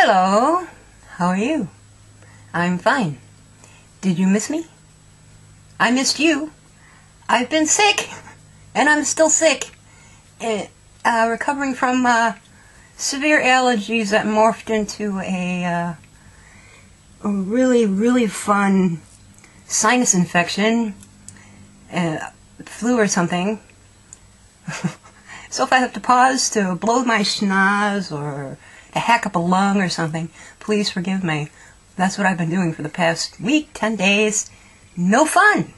Hello, how are you? I'm fine. Did you miss me? I missed you. I've been sick, and I'm still sick. Recovering from severe allergies that morphed into a really, really fun sinus infection, flu or something. So if I have to pause to blow my schnoz or to hack up a lung or something, please forgive me. That's what I've been doing for the past week, 10 days. No fun.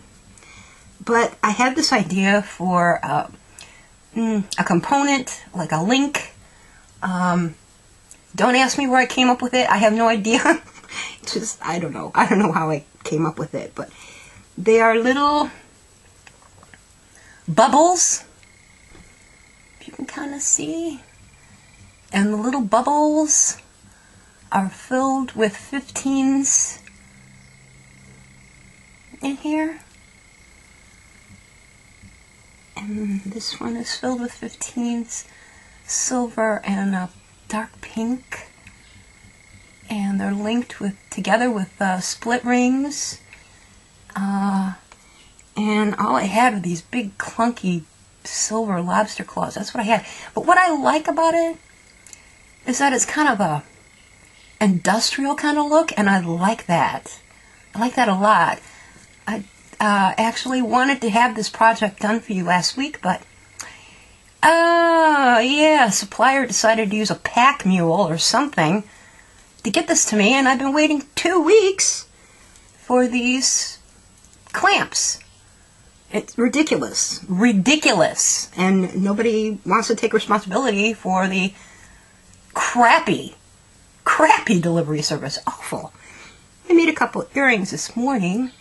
But I had this idea for a component, like a link. Don't ask me where I came up with it. I have no idea. I don't know. I don't know how I came up with it. But they are little bubbles. If you can kind of see. And the little bubbles are filled with 15s in here. And this one is filled with 15s, silver and a dark pink. And they're linked together with split rings. And all I had were these big clunky silver lobster claws. That's what I had. But what I like about it is that it's kind of a industrial kind of look, and I like that. I like that a lot. I actually wanted to have this project done for you last week, but supplier decided to use a pack mule or something to get this to me, and I've been waiting 2 weeks for these clamps. It's ridiculous. Ridiculous. And nobody wants to take responsibility for the crappy delivery service. Awful. I made a couple earrings this morning.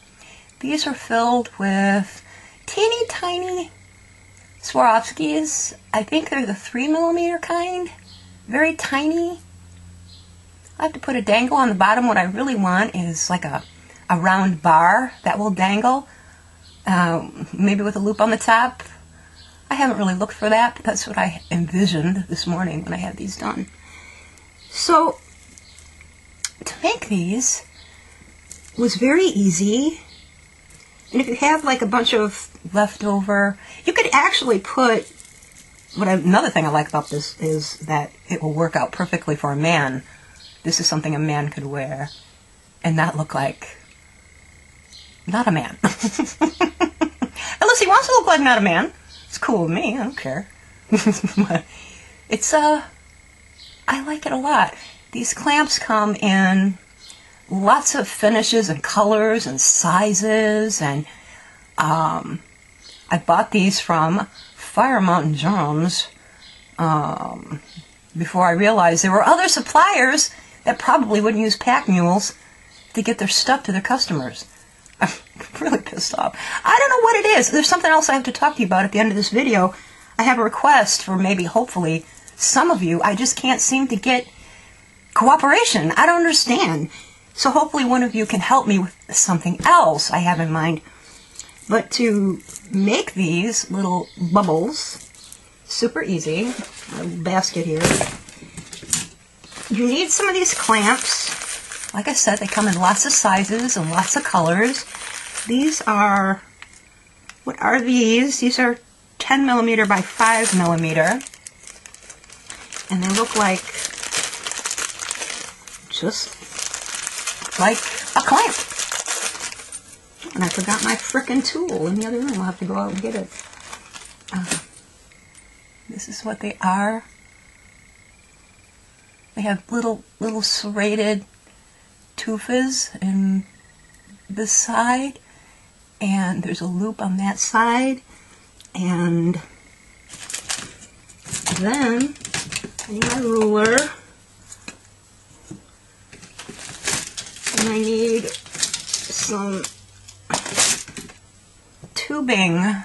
These are filled with teeny tiny Swarovskis. I think they're the 3mm kind. Very tiny. I have to put a dangle on the bottom. What I really want is like a round bar that will dangle. Maybe with a loop on the top. I haven't really looked for that, but that's what I envisioned this morning when I had these done. So, to make these was very easy. And if you have like a bunch of leftover, you could actually put, another thing I like about this is that it will work out perfectly for a man. This is something a man could wear and not look like not a man. Unless he wants to look like not a man. It's cool with me, I don't care. But it's, I like it a lot. These clamps come in lots of finishes and colors and sizes, and I bought these from Fire Mountain Jones before I realized there were other suppliers that probably wouldn't use pack mules to get their stuff to their customers. I'm really pissed off. I don't know what it is. There's something else I have to talk to you about at the end of this video. I have a request for maybe, hopefully, some of you. I just can't seem to get cooperation. I don't understand. So hopefully one of you can help me with something else I have in mind. But to make these little bubbles, super easy. A basket here. You need some of these clamps. Like I said, they come in lots of sizes and lots of colors. These are, what are these? These are 10mm by 5mm. And they look like, just like a clamp. And I forgot my frickin' tool in the other room. I'll have to go out and get it. This is what they are. They have little serrated tufas in this side, and there's a loop on that side, and then I need my ruler, and I need some tubing.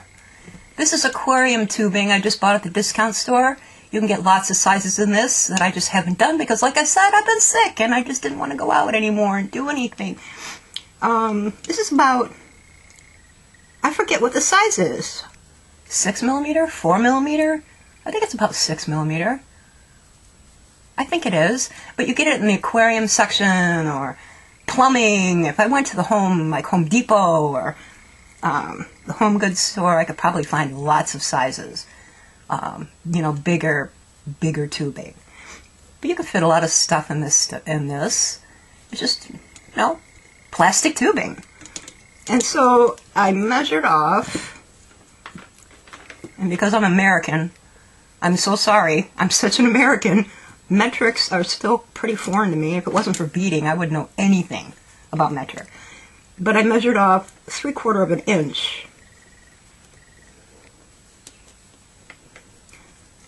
This is aquarium tubing I just bought at the discount store. You can get lots of sizes in this that I just haven't done because, like I said, I've been sick and I just didn't want to go out anymore and do anything. This is about, I forget what the size is. 6mm? 4mm? I think it's about 6mm. I think it is, but you get it in the aquarium section or plumbing. If I went to the Home Depot or the home goods store, I could probably find lots of sizes. You know, bigger tubing. But you can fit a lot of stuff in this. It's just, you know, plastic tubing. And so I measured off, and because I'm American, I'm so sorry, I'm such an American, metrics are still pretty foreign to me. If it wasn't for beading, I wouldn't know anything about metric. But I measured off 3/4 of an inch.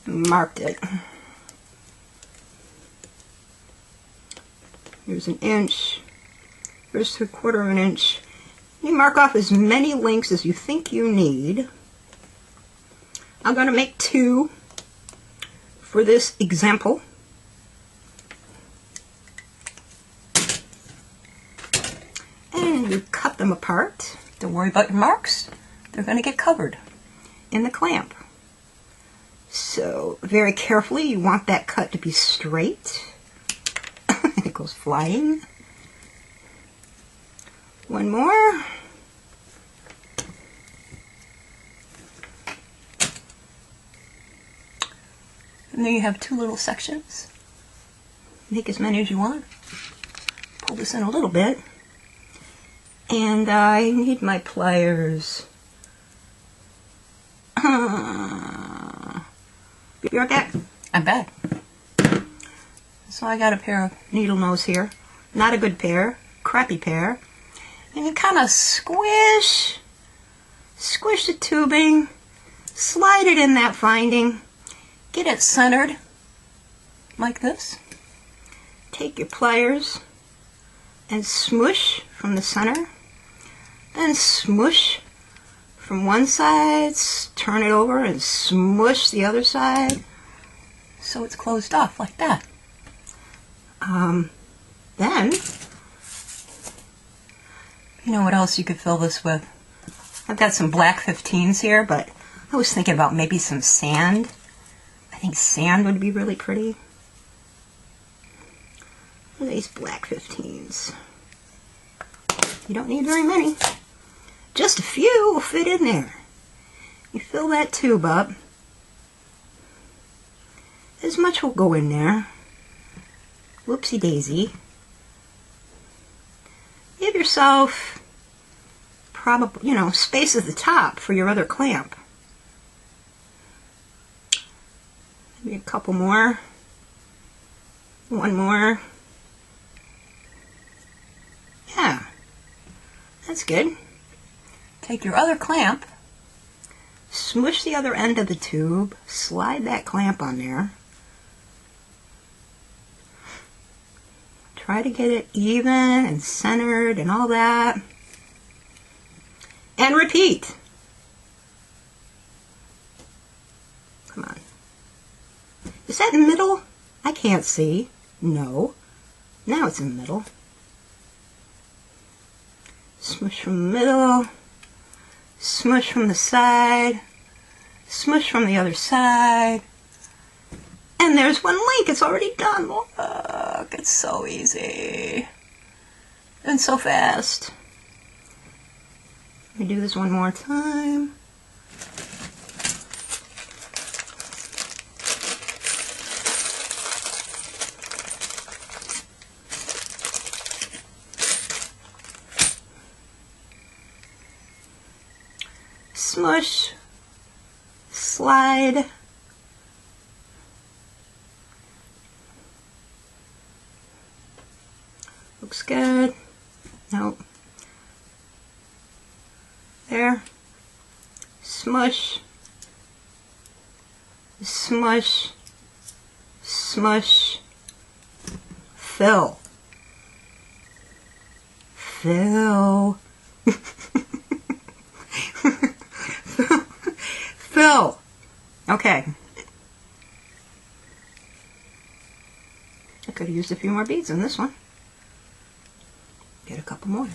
Marked it. Here's an inch. Here's 3/4 of an inch. You mark off as many links as you think you need. I'm going to make 2 for this example. And you cut them apart. Don't worry about your marks. They're going to get covered in the clamp. So very carefully, you want that cut to be straight. It goes flying. One more. And there you have 2 little sections. Make as many as you want. Pull this in a little bit. And I need my pliers. Be right back. I'm back. So I got a pair of needle nose here. Not a good pair. Crappy pair. And you kind of squish the tubing, slide it in that finding, get it centered like this. Take your pliers and smush from the center, then smush from one side, turn it over and smush the other side so it's closed off like that. Then, you know what else you could fill this with? I've got some black 15s here, but I was thinking about maybe some sand. I think sand would be really pretty. Look at these black 15s. You don't need very many. Just a few will fit in there. You fill that tube up. As much will go in there. Whoopsie daisy. Give yourself probably, you know, space at the top for your other clamp. Maybe a couple more. One more. Yeah, that's good. Take your other clamp, smush the other end of the tube, slide that clamp on there. Try to get it even and centered and all that. And repeat. Come on. Is that in the middle? I can't see. No. Now it's in the middle. Smush from the middle. Smush from the side. Smush from the other side. And there's one link. It's already done. Look, it's so easy. And so fast. Let me do this one more time. Smush, slide, looks good. Nope. There. Smush, smush, smush, fill, fill. Fill. Okay. I could have used a few more beads in this one. Get a couple more.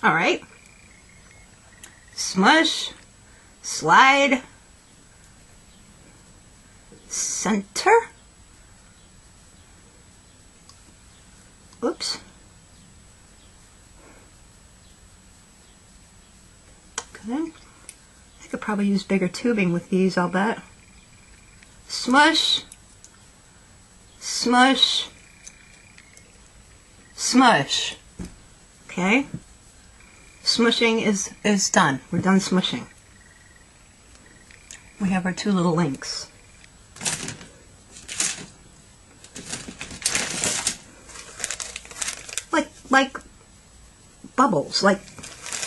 All right. Smush, slide, center. Oops. Okay. I could probably use bigger tubing with these, I'll bet. Smush, smush, smush. Okay. Smushing is done. We're done smushing. We have our two little links. Like bubbles. Like,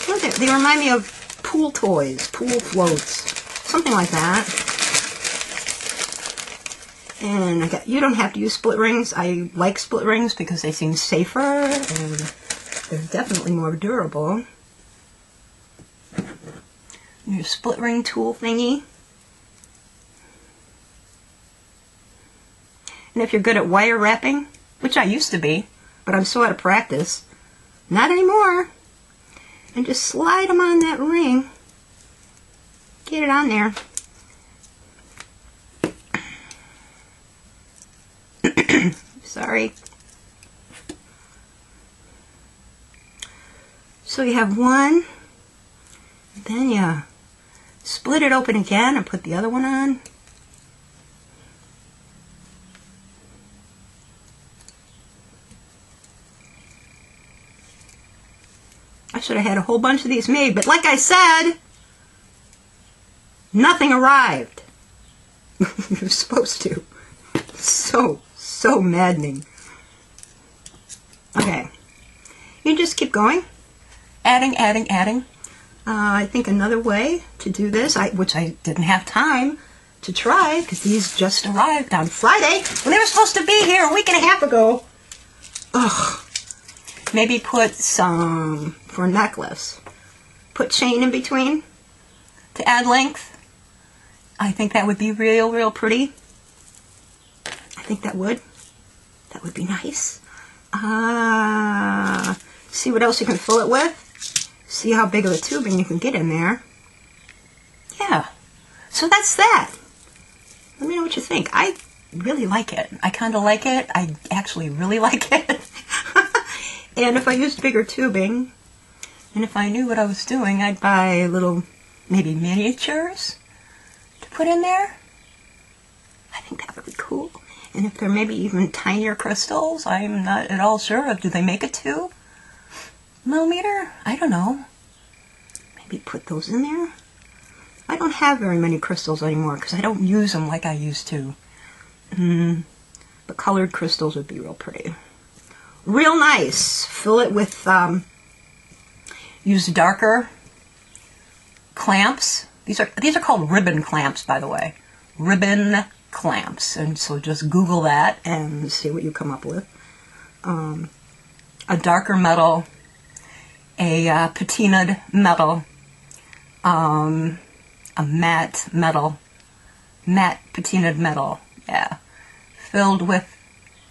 look at, they remind me of pool toys, pool floats, something like that. And I got, you don't have to use split rings. I like split rings because they seem safer and they're definitely more durable. Your split ring tool thingy. And if you're good at wire wrapping, which I used to be, but I'm so out of practice, not anymore. And just slide them on that ring. Get it on there. Sorry. So you have one, then you split it open again and put the other one on. I should have had a whole bunch of these made, but like I said, nothing arrived. You're supposed to. So maddening. Okay. You just keep going. Adding. I think another way to do this, which I didn't have time to try because these just arrived on Friday when they were supposed to be here a week and a half ago. Ugh. Maybe put some, for a necklace, put chain in between to add length. I think that would be real pretty. I think that would be nice. See what else you can fill it with. See how big of a tubing you can get in there. Yeah, so that's that. Let me know what you think. I really like it. I kind of like it. I actually really like it. And if I used bigger tubing, and if I knew what I was doing, I'd buy little, maybe miniatures to put in there. I think that would be cool. And if they're maybe even tinier crystals, I'm not at all sure. Do they make a 2 millimeter? I don't know. Maybe put those in there. I don't have very many crystals anymore because I don't use them like I used to. But colored crystals would be real pretty. Real nice. Fill it with, use darker clamps. These are called ribbon clamps, by the way. Ribbon clamps. And so just Google that and see what you come up with. A darker metal, a patinaed metal, a matte metal, matte patinaed metal, yeah, filled with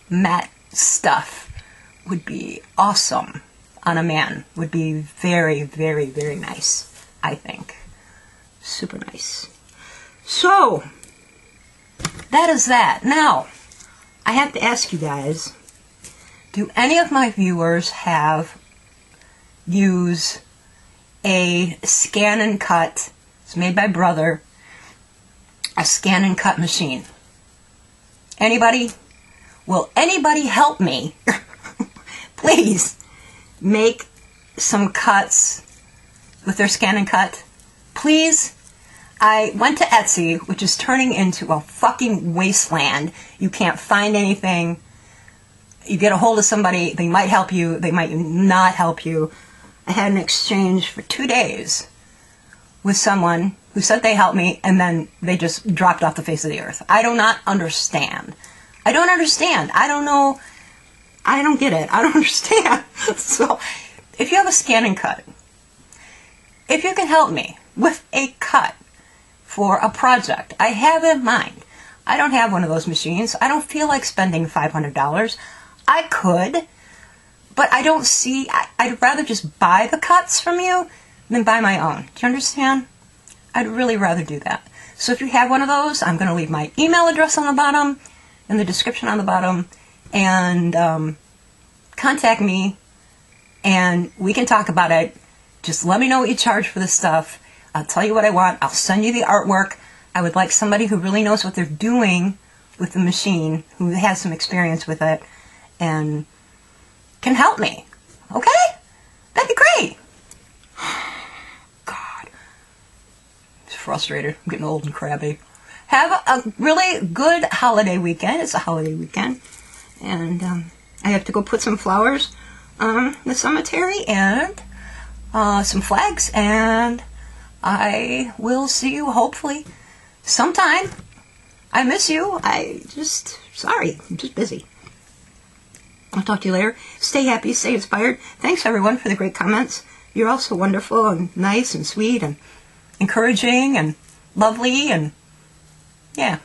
matte stuff would be awesome on a man. Would be very nice, I think. Super nice. So, that is that. Now, I have to ask you guys, do any of my viewers use a scan and cut? It's made by Brother. A scan and cut machine. Anybody? Will anybody help me? Please make some cuts with their scan and cut. Please. I went to Etsy, which is turning into a fucking wasteland. You can't find anything. You get a hold of somebody, they might help you, they might not help you. I had an exchange for 2 days with someone who said they helped me, and then they just dropped off the face of the earth. I do not understand. I don't understand. I don't know. I don't get it. I don't understand. So, if you have a scan and cut, if you can help me with a cut for a project I have in mind, I don't have one of those machines. I don't feel like spending $500. I could But I don't see, I'd rather just buy the cuts from you than buy my own. Do you understand? I'd really rather do that. So if you have one of those, I'm going to leave my email address on the bottom, in the description on the bottom, and contact me, and we can talk about it. Just let me know what you charge for this stuff. I'll tell you what I want. I'll send you the artwork. I would like somebody who really knows what they're doing with the machine, who has some experience with it, and can help me. Okay? That'd be great. God. I'm frustrated. I'm getting old and crabby. Have a really good holiday weekend. It's a holiday weekend. And I have to go put some flowers on the cemetery and some flags. And I will see you hopefully sometime. I miss you. Sorry. I'm just busy. I'll talk to you later. Stay happy, stay inspired. Thanks everyone for the great comments. You're all so wonderful and nice and sweet and encouraging and lovely and yeah.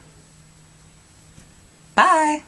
Bye.